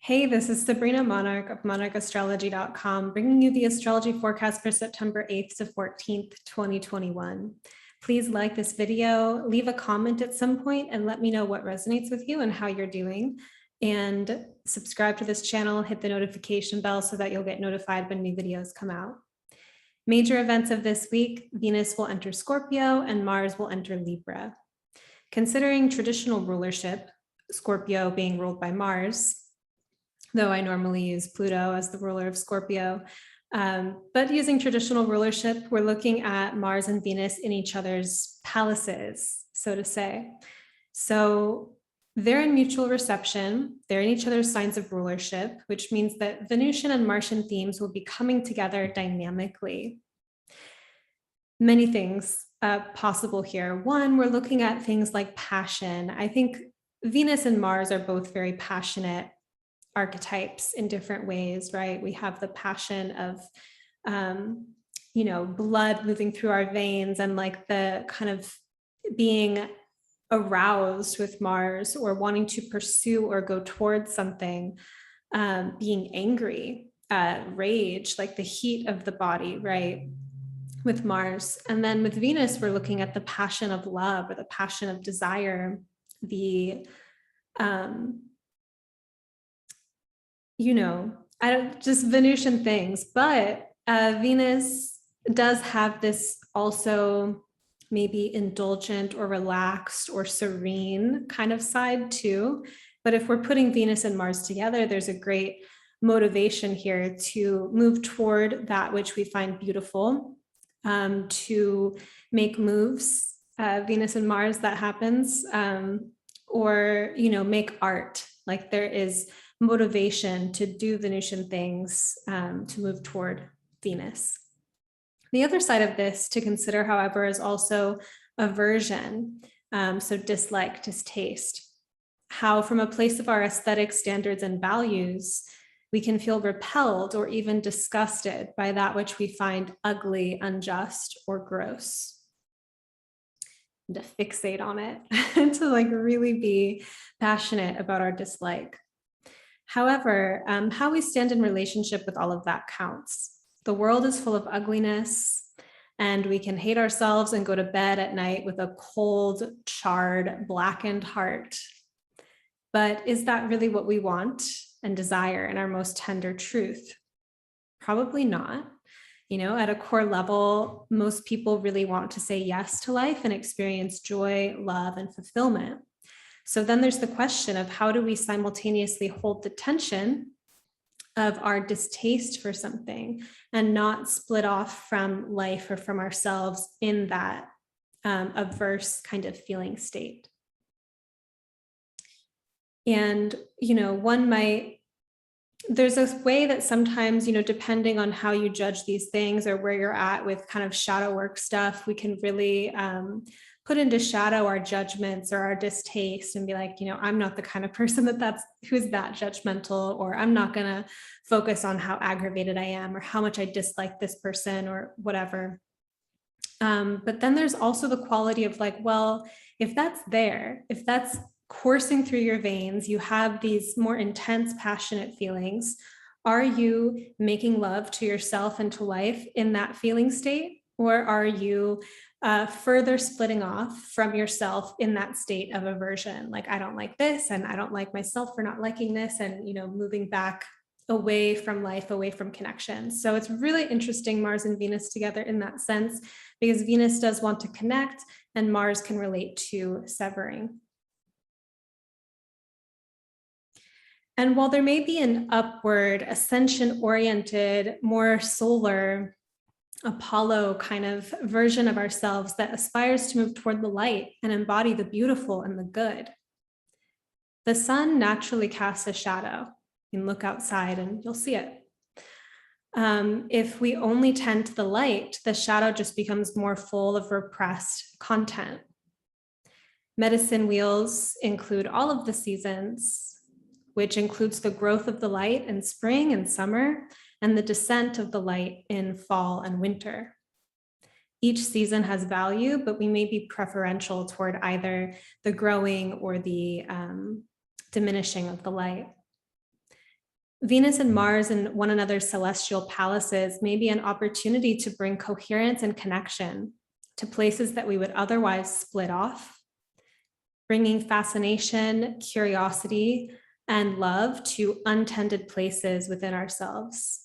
Hey, this is Sabrina Monarch of monarchastrology.com, bringing you the astrology forecast for September 8th to 14th, 2021. Please like this video, leave a comment at some point, and let me know what resonates with you and how you're doing. And subscribe to this channel, hit the notification bell so that you'll get notified when new videos come out. Major events of this week: Venus will enter Scorpio and Mars will enter Libra. Considering traditional rulership, Scorpio being ruled by Mars, though I normally use Pluto as the ruler of Scorpio. But using traditional rulership, we're looking at Mars and Venus in each other's palaces, so to say. So they're in mutual reception. They're in each other's signs of rulership, which means that Venusian and Martian themes will be coming together dynamically. Many things possible here. One, we're looking at things like passion. I think Venus and Mars are both very passionate archetypes in different ways, right? We have the passion of, blood moving through our veins and like the kind of being aroused with Mars or wanting to pursue or go towards something, being angry, rage, like the heat of the body, right? With Mars. And then with Venus, we're looking at the passion of love or the passion of desire, the just Venusian things. But Venus does have this also maybe indulgent or relaxed or serene kind of side too. But if we're putting Venus and Mars together, there's a great motivation here to move toward that which we find beautiful, to make moves, Venus and Mars, that happens, or, make art. Like there is motivation to do Venusian things, to move toward Venus. The other side of this to consider, however, is also aversion, so dislike, distaste. How from a place of our aesthetic standards and values, we can feel repelled or even disgusted by that which we find ugly, unjust, or gross. And to fixate on it, to like really be passionate about our dislike. However, how we stand in relationship with all of that counts. The world is full of ugliness, and we can hate ourselves and go to bed at night with a cold, charred, blackened heart. But is that really what we want and desire in our most tender truth? Probably not. At a core level, most people really want to say yes to life and experience joy, love, and fulfillment. So then there's the question of how do we simultaneously hold the tension of our distaste for something and not split off from life or from ourselves in that averse kind of feeling state. And, there's a way that sometimes, depending on how you judge these things or where you're at with kind of shadow work stuff, we can really put into shadow our judgments or our distaste and be like, I'm not the kind of person who's that judgmental, or I'm not going to focus on how aggravated I am or how much I dislike this person or whatever. But then there's also the quality of like, well, if that's there, if that's coursing through your veins, you have these more intense, passionate feelings. Are you making love to yourself and to life in that feeling state? Or are you further splitting off from yourself in that state of aversion? Like, I don't like this, and I don't like myself for not liking this, and, moving back away from life, away from connection. So it's really interesting, Mars and Venus together in that sense, because Venus does want to connect and Mars can relate to severing. And while there may be an upward, ascension-oriented, more solar, Apollo kind of version of ourselves that aspires to move toward the light and embody the beautiful and the good, the sun naturally casts a shadow. You can look outside and you'll see it. If we only tend to the light, the shadow just becomes more full of repressed content. Medicine wheels include all of the seasons, which includes the growth of the light in spring and summer, and the descent of the light in fall and winter. Each season has value, but we may be preferential toward either the growing or the diminishing of the light. Venus and Mars in one another's celestial palaces may be an opportunity to bring coherence and connection to places that we would otherwise split off, bringing fascination, curiosity, and love to untended places within ourselves.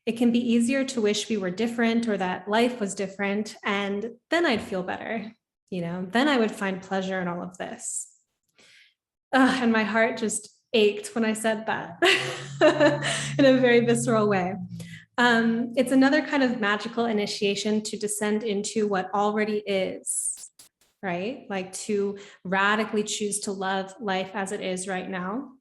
It can be easier to wish we were different or that life was different, and then I'd feel better. Then I would find pleasure in all of this. And my heart just ached when I said that in a very visceral way. It's another kind of magical initiation to descend into what already is, right? Like to radically choose to love life as it is right now.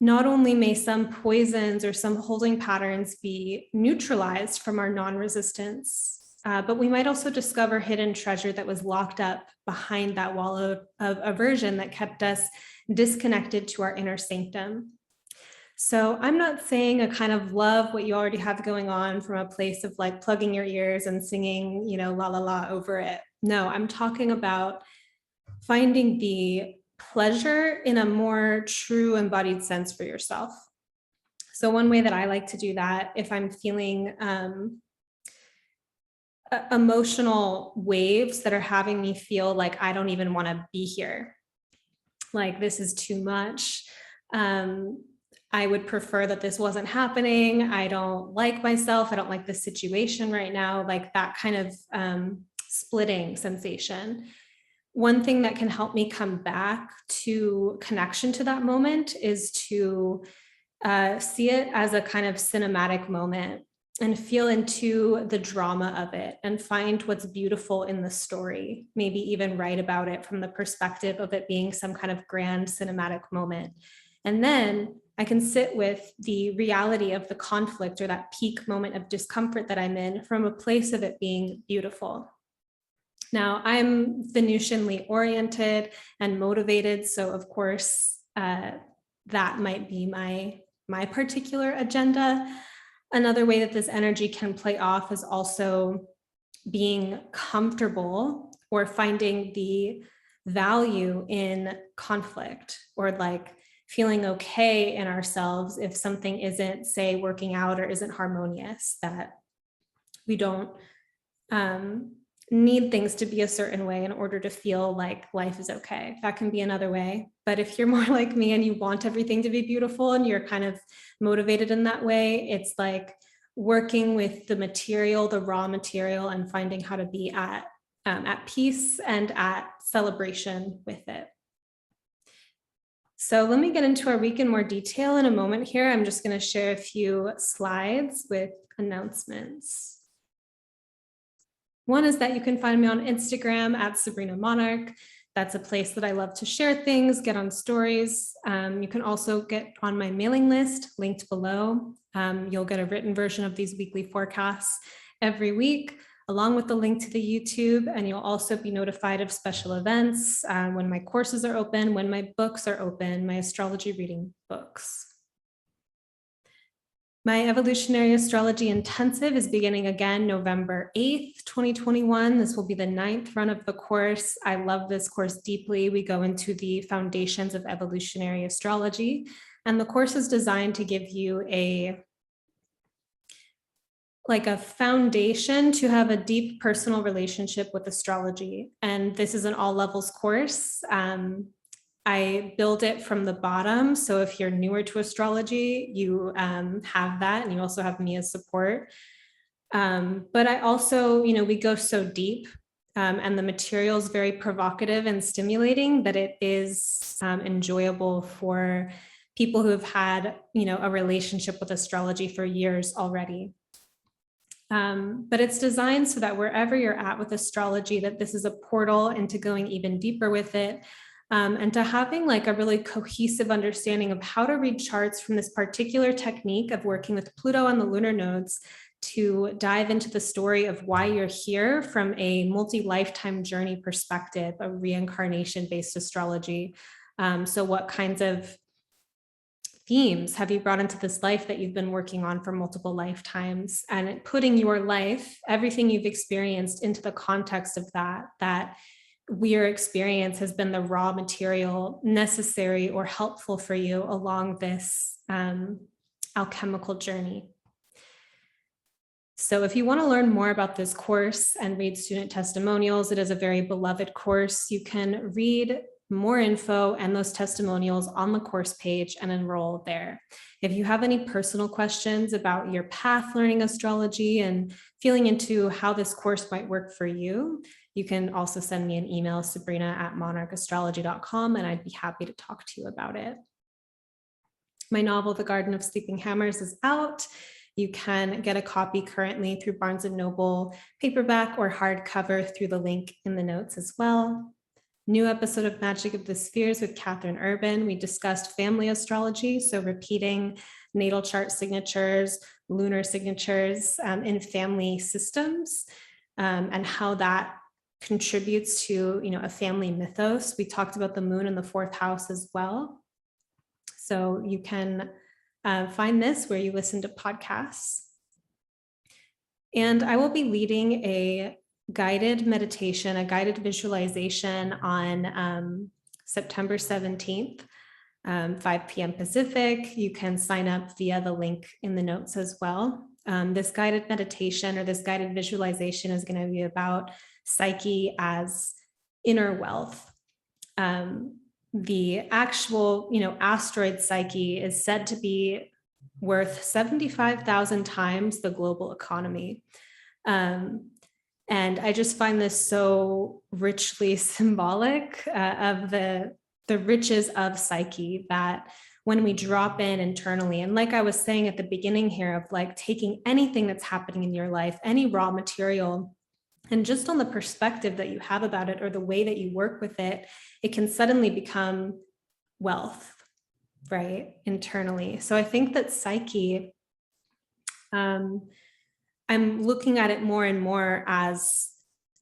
Not only may some poisons or some holding patterns be neutralized from our non-resistance, but we might also discover hidden treasure that was locked up behind that wall of aversion that kept us disconnected to our inner sanctum. So I'm not saying a kind of love what you already have going on from a place of like plugging your ears and singing, la la la over it. No, I'm talking about finding the pleasure in a more true embodied sense for yourself. So one way that I like to do that, if I'm feeling emotional waves that are having me feel like I don't even want to be here, like this is too much, I would prefer that this wasn't happening, I don't like myself, I don't like the situation right now, like that kind of splitting sensation. One thing that can help me come back to connection to that moment is to see it as a kind of cinematic moment and feel into the drama of it and find what's beautiful in the story, maybe even write about it from the perspective of it being some kind of grand cinematic moment. And then I can sit with the reality of the conflict or that peak moment of discomfort that I'm in from a place of it being beautiful. Now, I'm Venusianly oriented and motivated, so of course, that might be my particular agenda. Another way that this energy can play off is also being comfortable or finding the value in conflict, or like feeling okay in ourselves if something isn't, say, working out or isn't harmonious, that we don't need things to be a certain way in order to feel like life is okay. That can be another way. But if you're more like me and you want everything to be beautiful and you're kind of motivated in that way, it's like working with the material, the raw material, and finding how to be at peace and at celebration with it. So let me get into our week in more detail in a moment here. I'm just going to share a few slides with announcements. One is that you can find me on Instagram at Sabrina Monarch. That's a place that I love to share things, get on stories. You can also get on my mailing list linked below. You'll get a written version of these weekly forecasts every week, along with the link to the YouTube, and you'll also be notified of special events when my courses are open, when my books are open, my astrology reading books. My Evolutionary Astrology Intensive is beginning again November 8th, 2021. This will be the 9th run of the course. I love this course deeply. We go into the foundations of evolutionary astrology, and the course is designed to give you a foundation to have a deep personal relationship with astrology. And this is an all levels course. I build it from the bottom. So if you're newer to astrology, you have that, and you also have me as support. But I also, we go so deep, and the material is very provocative and stimulating that it is enjoyable for people who have had, a relationship with astrology for years already. But it's designed so that wherever you're at with astrology, that this is a portal into going even deeper with it. And to having a really cohesive understanding of how to read charts from this particular technique of working with Pluto and the lunar nodes to dive into the story of why you're here from a multi-lifetime journey perspective, a reincarnation-based astrology. So what kinds of themes have you brought into this life that you've been working on for multiple lifetimes, and putting your life, everything you've experienced, into the context of that your experience has been the raw material necessary or helpful for you along this alchemical journey. So if you want to learn more about this course and read student testimonials, it is a very beloved course. You can read more info and those testimonials on the course page and enroll there. If you have any personal questions about your path learning astrology and feeling into how this course might work for you, you can also send me an email, sabrina@monarchastrology.com, and I'd be happy to talk to you about it. My novel, The Garden of Sleeping Hammers, is out. You can get a copy currently through Barnes & Noble, paperback or hardcover through the link in the notes as well. New episode of Magic of the Spheres with Catherine Urban. We discussed family astrology, so repeating natal chart signatures, lunar signatures in family systems, and how that contributes to, a family mythos. We talked about the moon in the 4th house as well. So you can find this where you listen to podcasts. And I will be leading a guided meditation, a guided visualization on September 17th, 5 p.m. Pacific. You can sign up via the link in the notes as well. This guided meditation or this guided visualization is going to be about psyche as inner wealth. The actual, asteroid Psyche is said to be worth 75,000 times the global economy. And I just find this so richly symbolic of the riches of Psyche, that when we drop in internally, and like I was saying at the beginning here, of like taking anything that's happening in your life, any raw material, and just on the perspective that you have about it or the way that you work with it, it can suddenly become wealth, right? Internally. So I think that Psyche, I'm looking at it more and more as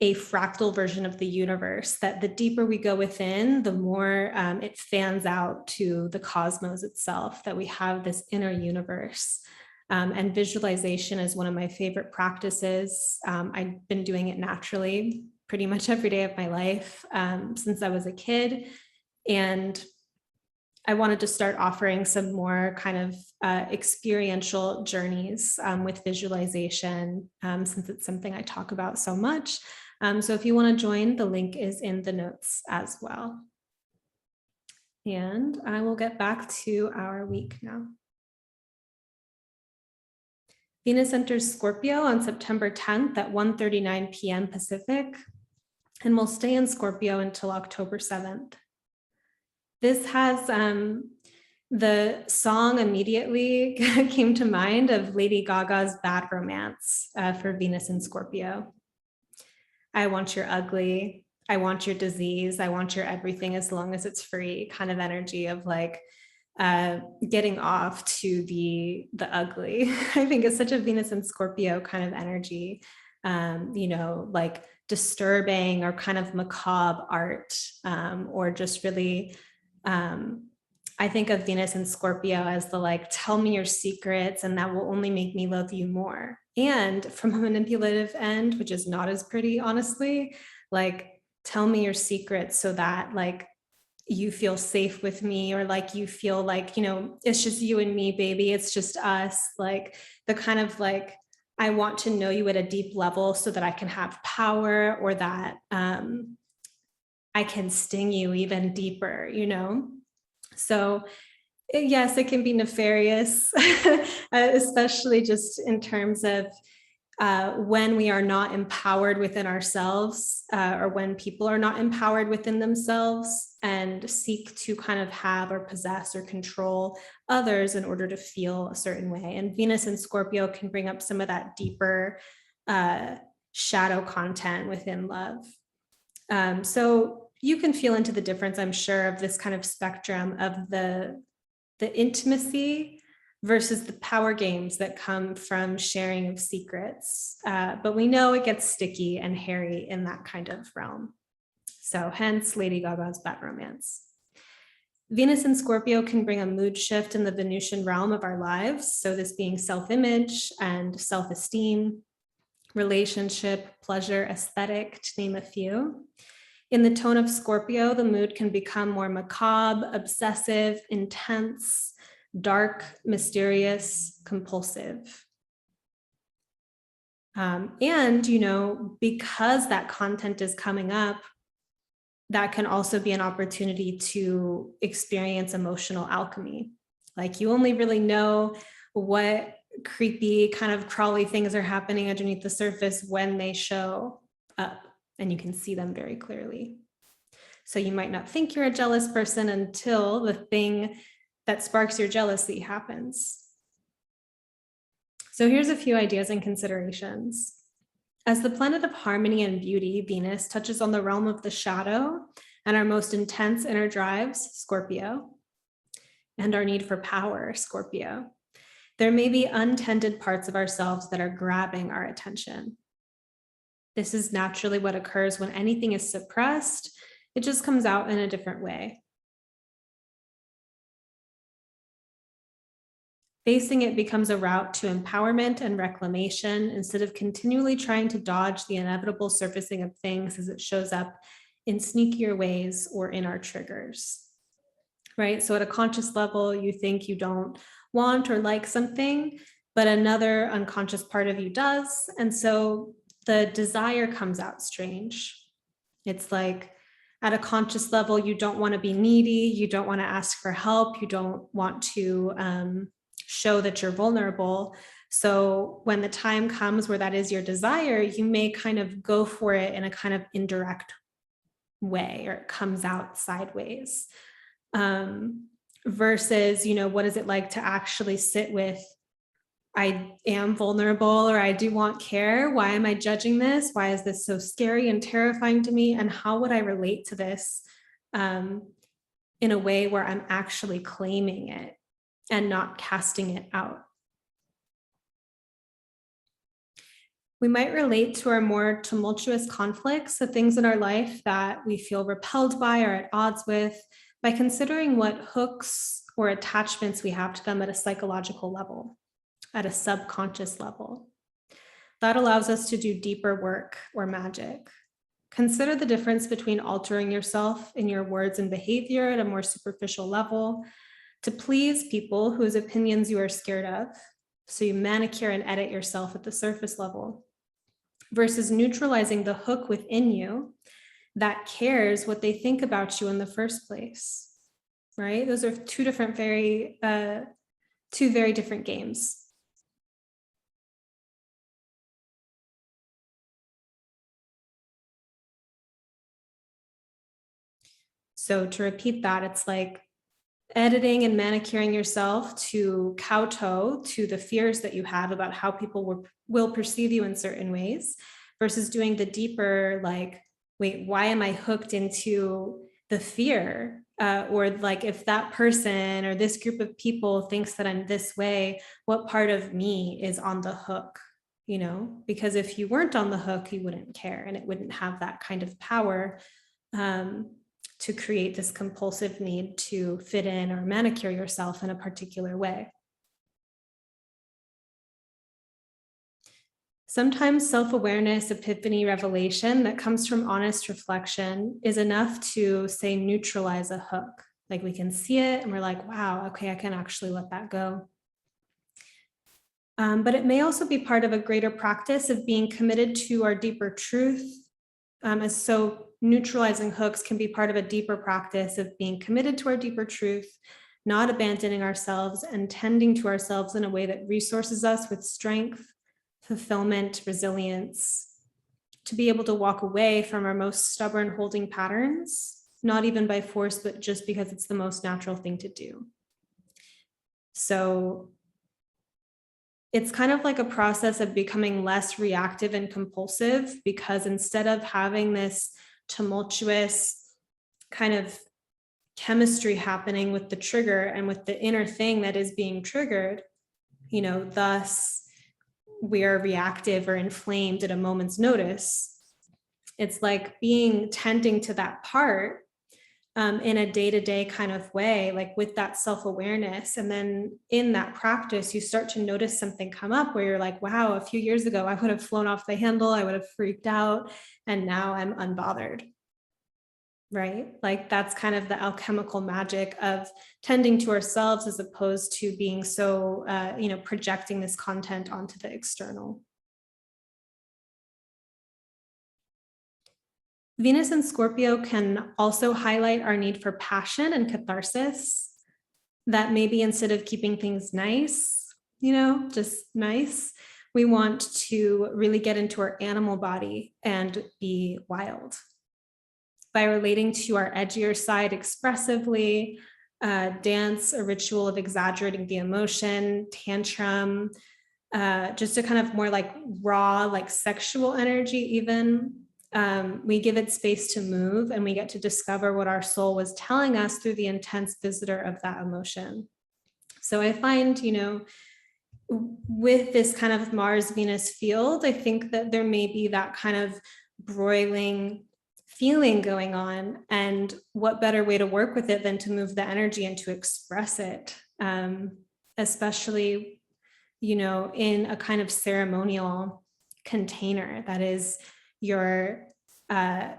a fractal version of the universe, that the deeper we go within, the more it fans out to the cosmos itself, that we have this inner universe. And visualization is one of my favorite practices. I've been doing it naturally pretty much every day of my life since I was a kid. And I wanted to start offering some more kind of experiential journeys with visualization, since it's something I talk about so much. So if you want to join, the link is in the notes as well. And I will get back to our week now. Venus enters Scorpio on September 10th at 1:39 p.m. Pacific, and will stay in Scorpio until October 7th. This has the song immediately came to mind of Lady Gaga's Bad Romance for Venus in Scorpio. I want your ugly, I want your disease, I want your everything as long as it's free kind of energy of like getting off to the ugly. I think it's such a Venus and Scorpio kind of energy, like disturbing or kind of macabre art, or just really, I think of Venus and Scorpio as the like, tell me your secrets and that will only make me love you more. And from a manipulative end, which is not as pretty, honestly, like tell me your secrets so that like you feel safe with me, or like you feel like, it's just you and me, baby. It's just us. Like the kind of like, I want to know you at a deep level so that I can have power, or that I can sting you even deeper, So yes, it can be nefarious, especially just in terms of when we are not empowered within ourselves, or when people are not empowered within themselves and seek to kind of have or possess or control others in order to feel a certain way. And Venus and Scorpio can bring up some of that deeper shadow content within love. So you can feel into the difference, I'm sure, of this kind of spectrum of the intimacy versus the power games that come from sharing of secrets. But we know it gets sticky and hairy in that kind of realm. So hence Lady Gaga's Bad Romance. Venus in Scorpio can bring a mood shift in the Venusian realm of our lives. So this being self-image and self-esteem, relationship, pleasure, aesthetic, to name a few. In the tone of Scorpio, the mood can become more macabre, obsessive, intense, dark, mysterious, compulsive. And, because that content is coming up, that can also be an opportunity to experience emotional alchemy. Like, you only really know what creepy kind of crawly things are happening underneath the surface when they show up and you can see them very clearly. So you might not think you're a jealous person until the thing that sparks your jealousy happens. So here's a few ideas and considerations. As the planet of harmony and beauty, Venus touches on the realm of the shadow and our most intense inner drives, Scorpio, and our need for power, Scorpio. There may be untended parts of ourselves that are grabbing our attention. This is naturally what occurs when anything is suppressed. It just comes out in a different way. Facing it becomes a route to empowerment and reclamation instead of continually trying to dodge the inevitable surfacing of things as it shows up in sneakier ways or in our triggers, right? So at a conscious level, you think you don't want or like something, but another unconscious part of you does. And so the desire comes out strange. It's like, at a conscious level, you don't want to be needy. You don't want to ask for help. You don't want to show that you're vulnerable. So when the time comes where that is your desire, you may kind of go for it in a kind of indirect way, or it comes out sideways. Versus, what is it like to actually sit with, I am vulnerable, or I do want care. Why am I judging this? Why is this so scary and terrifying to me? And how would I relate to this in a way where I'm actually claiming it and not casting it out? We might relate to our more tumultuous conflicts, the things in our life that we feel repelled by or at odds with, by considering what hooks or attachments we have to them at a psychological level, at a subconscious level. That allows us to do deeper work or magic. Consider the difference between altering yourself in your words and behavior at a more superficial level to please people whose opinions you are scared of. So you manicure and edit yourself at the surface level, versus neutralizing the hook within you that cares what they think about you in the first place, right? Those are two very different games. So to repeat that, it's like editing and manicuring yourself to kowtow to the fears that you have about how people will perceive you in certain ways, versus doing the deeper, like, wait, why am I hooked into the fear? Or like, if that person or this group of people thinks that I'm this way, what part of me is on the hook? Because if you weren't on the hook, you wouldn't care, and it wouldn't have that kind of power to create this compulsive need to fit in or manicure yourself in a particular way. Sometimes self-awareness, epiphany, revelation that comes from honest reflection is enough to, say, neutralize a hook. Like, we can see it and we're like, wow, okay, I can actually let that go. But it may also be part of a greater practice of being committed to our deeper truth. So neutralizing hooks can be part of a deeper practice of being committed to our deeper truth, not abandoning ourselves, and tending to ourselves in a way that resources us with strength, fulfillment, resilience, to be able to walk away from our most stubborn holding patterns, not even by force, but just because it's the most natural thing to do. So it's kind of like a process of becoming less reactive and compulsive, because instead of having this tumultuous kind of chemistry happening with the trigger and with the inner thing that is being triggered, thus we are reactive or inflamed at a moment's notice. It's like tending to that part in a day-to-day kind of way, like with that self-awareness. And then in that practice, you start to notice something come up where you're like, wow, a few years ago, I would have flown off the handle, I would have freaked out, and now I'm unbothered. right? Like that's kind of the alchemical magic of tending to ourselves as opposed to being so, projecting this content onto the external. Venus in Scorpio can also highlight our need for passion and catharsis, that maybe instead of keeping things nice, just nice, we want to really get into our animal body and be wild. By relating to our edgier side expressively, dance, a ritual of exaggerating the emotion, tantrum, just a kind of more like raw, like sexual energy even. We give it space to move, and we get to discover what our soul was telling us through the intense visitor of that emotion. So I find, with this kind of Mars-Venus field, I think that there may be that kind of broiling feeling going on, and what better way to work with it than to move the energy and to express it, especially, in a kind of ceremonial container that is your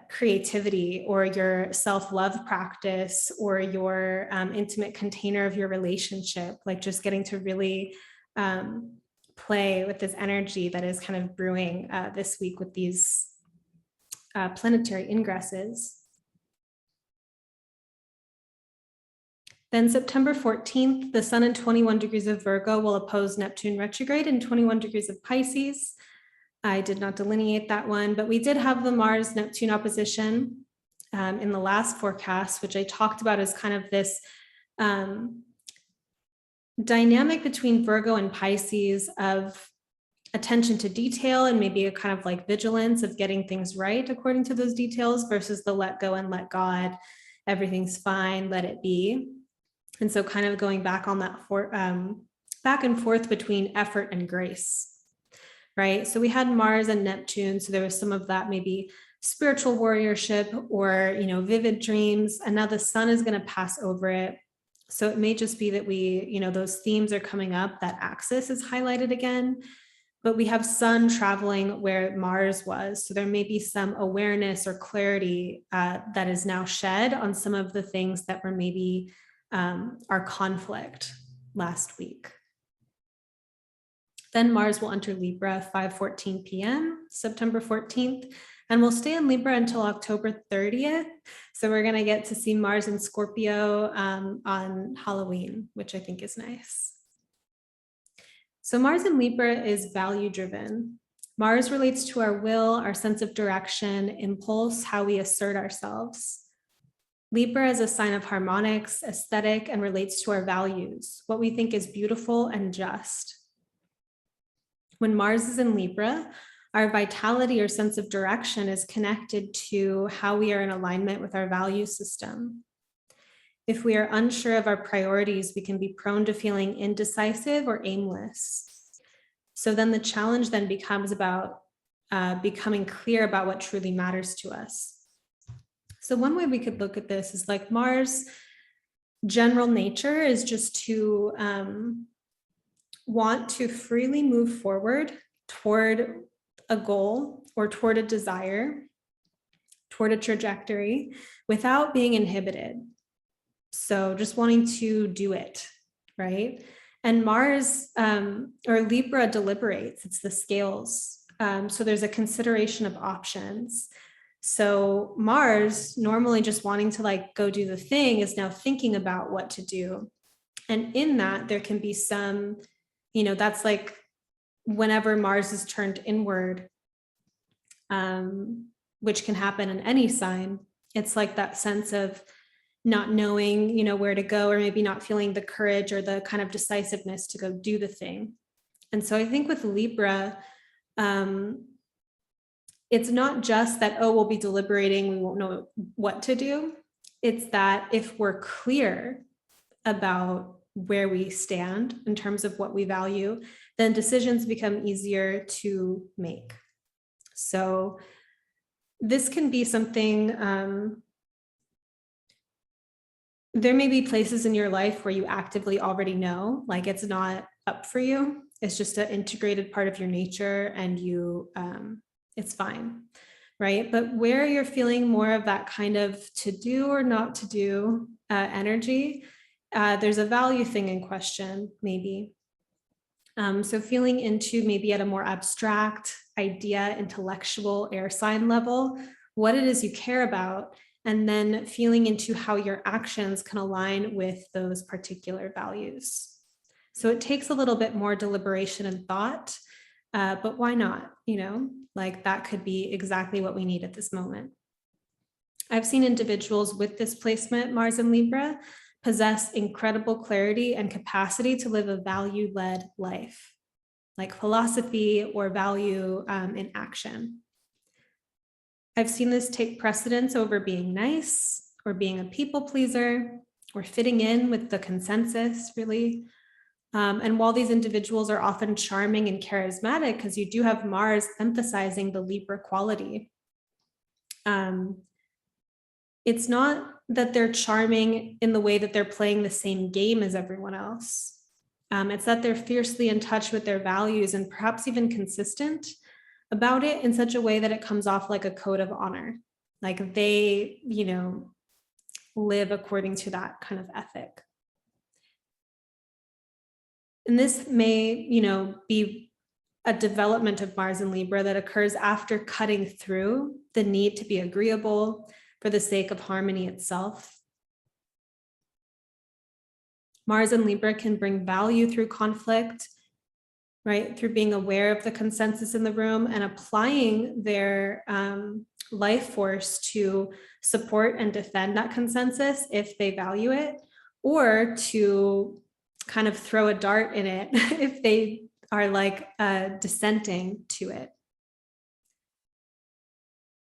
creativity or your self-love practice or your intimate container of your relationship, like just getting to really play with this energy that is kind of brewing this week with these planetary ingresses. Then September 14th, the sun in 21 degrees of Virgo will oppose Neptune retrograde in 21 degrees of Pisces. I did not delineate that one, but we did have the Mars-Neptune opposition in the last forecast, which I talked about as kind of this dynamic between Virgo and Pisces of attention to detail and maybe a kind of like vigilance of getting things right according to those details versus the let go and let God, everything's fine, let it be. And so kind of going back on that back and forth between effort and grace. Right. So we had Mars and Neptune. So there was some of that maybe spiritual warriorship or, vivid dreams. And now the sun is going to pass over it. So it may just be that we, those themes are coming up, that axis is highlighted again, but we have sun traveling where Mars was. So there may be some awareness or clarity that is now shed on some of the things that were maybe our conflict last week. Then Mars will enter Libra 5:14 p.m. September 14th, and we'll stay in Libra until October 30th. So we're going to get to see Mars in Scorpio on Halloween, which I think is nice. So Mars in Libra is value driven. Mars relates to our will, our sense of direction, impulse, how we assert ourselves. Libra is a sign of harmonics, aesthetic, and relates to our values, what we think is beautiful and just. When Mars is in Libra, our vitality or sense of direction is connected to how we are in alignment with our value system. If we are unsure of our priorities, we can be prone to feeling indecisive or aimless. So then the challenge then becomes about becoming clear about what truly matters to us. So one way we could look at this is like Mars' general nature is just to want to freely move forward toward a goal or toward a desire, toward a trajectory without being inhibited. So just wanting to do it, right? And Mars or Libra deliberates, it's the scales. So there's a consideration of options. So Mars, normally just wanting to like go do the thing, is now thinking about what to do. And in that, there can be some, that's like whenever Mars is turned inward, which can happen in any sign, it's like that sense of not knowing, where to go, or maybe not feeling the courage or the kind of decisiveness to go do the thing. And so I think with Libra, it's not just that, we'll be deliberating, we won't know what to do. It's that if we're clear about where we stand in terms of what we value, then decisions become easier to make. So this can be something, there may be places in your life where you actively already know, like it's not up for you. It's just an integrated part of your nature and you, it's fine, right? But where you're feeling more of that kind of to do or not to do energy, there's a value thing in question, maybe. So feeling into maybe at a more abstract idea, intellectual air sign level, what it is you care about, and then feeling into how your actions can align with those particular values. So it takes a little bit more deliberation and thought, but why not? Like that could be exactly what we need at this moment. I've seen individuals with this placement, Mars and Libra, possess incredible clarity and capacity to live a value-led life, like philosophy or value in action. I've seen this take precedence over being nice or being a people pleaser or fitting in with the consensus, really. And while these individuals are often charming and charismatic, because you do have Mars emphasizing the Libra quality, it's not that they're charming in the way that they're playing the same game as everyone else. It's that they're fiercely in touch with their values and perhaps even consistent about it in such a way that it comes off like a code of honor. Like they, live according to that kind of ethic. And this may, be a development of Mars and Libra that occurs after cutting through the need to be agreeable for the sake of harmony itself. Mars and Libra can bring value through conflict, right? Through being aware of the consensus in the room and applying their life force to support and defend that consensus if they value it, or to kind of throw a dart in it if they are like dissenting to it.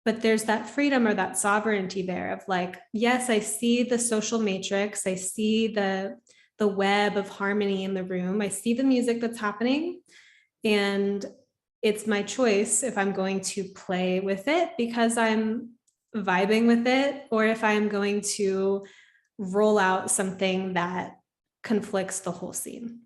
But there's that freedom or that sovereignty there of like, yes, I see the social matrix. I see the web of harmony in the room. I see the music that's happening. And it's my choice if I'm going to play with it because I'm vibing with it, or if I'm going to roll out something that conflicts the whole scene.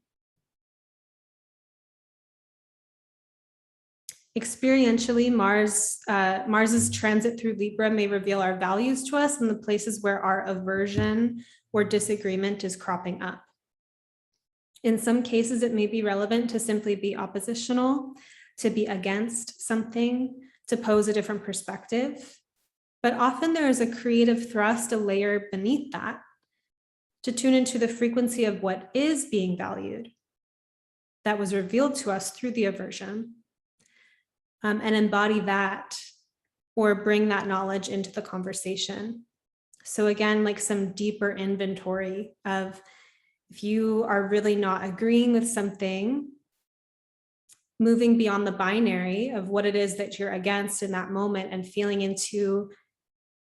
Experientially, Mars's transit through Libra may reveal our values to us in the places where our aversion or disagreement is cropping up. In some cases, it may be relevant to simply be oppositional, to be against something, to pose a different perspective. But often there is a creative thrust, a layer beneath that, to tune into the frequency of what is being valued that was revealed to us through the aversion, and embody that or bring that knowledge into the conversation. So again, like some deeper inventory of if you are really not agreeing with something, moving beyond the binary of what it is that you're against in that moment and feeling into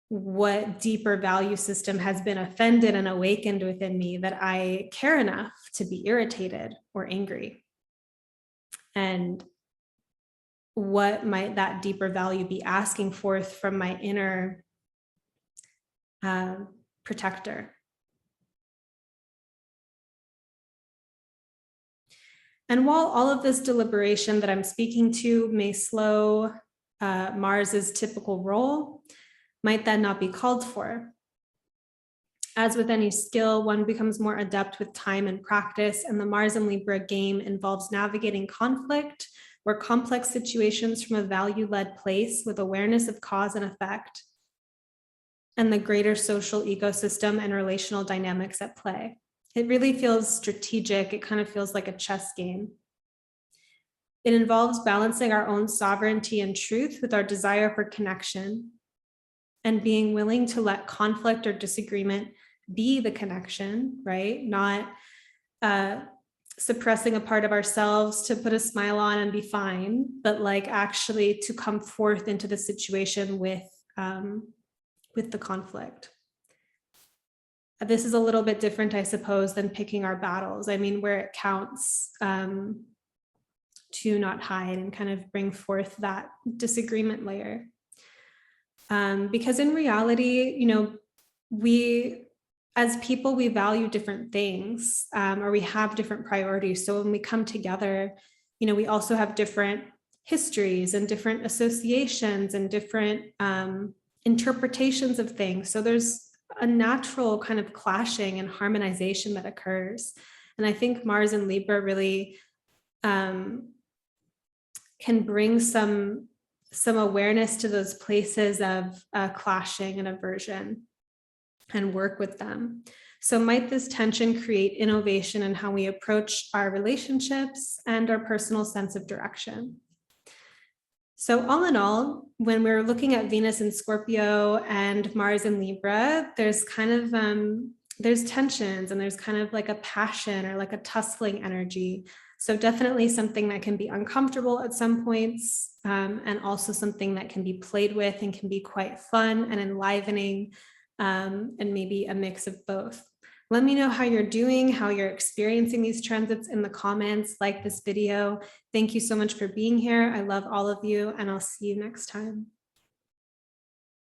what deeper value system has been offended and awakened within me that I care enough to be irritated or angry. And what might that deeper value be asking forth from my inner protector? And while all of this deliberation that I'm speaking to may slow Mars's typical role, might that not be called for? As with any skill, one becomes more adept with time and practice, and the Mars and Libra game involves navigating conflict or complex situations from a value-led place with awareness of cause and effect, and the greater social ecosystem and relational dynamics at play. It really feels strategic. It kind of feels like a chess game. It involves balancing our own sovereignty and truth with our desire for connection, and being willing to let conflict or disagreement be the connection, right? Not suppressing a part of ourselves to put a smile on and be fine, but like actually to come forth into the situation with the conflict. This is a little bit different, I suppose, than picking our battles. I mean, where it counts to not hide and kind of bring forth that disagreement layer. Because in reality, we, as people, we value different things, or we have different priorities. So when we come together, we also have different histories and different associations and different interpretations of things. So there's a natural kind of clashing and harmonization that occurs. And I think Mars and Libra really can bring some awareness to those places of clashing and aversion and work with them. So might this tension create innovation in how we approach our relationships and our personal sense of direction? So all in all, when we're looking at Venus in Scorpio and Mars in Libra, there's kind of, there's tensions and there's kind of like a passion or like a tussling energy. So definitely something that can be uncomfortable at some points, and also something that can be played with and can be quite fun and enlivening, and maybe a mix of both. Let me know how you're doing, how you're experiencing these transits in the comments. Like this video. Thank you so much for being here. I love all of you, and I'll see you next time.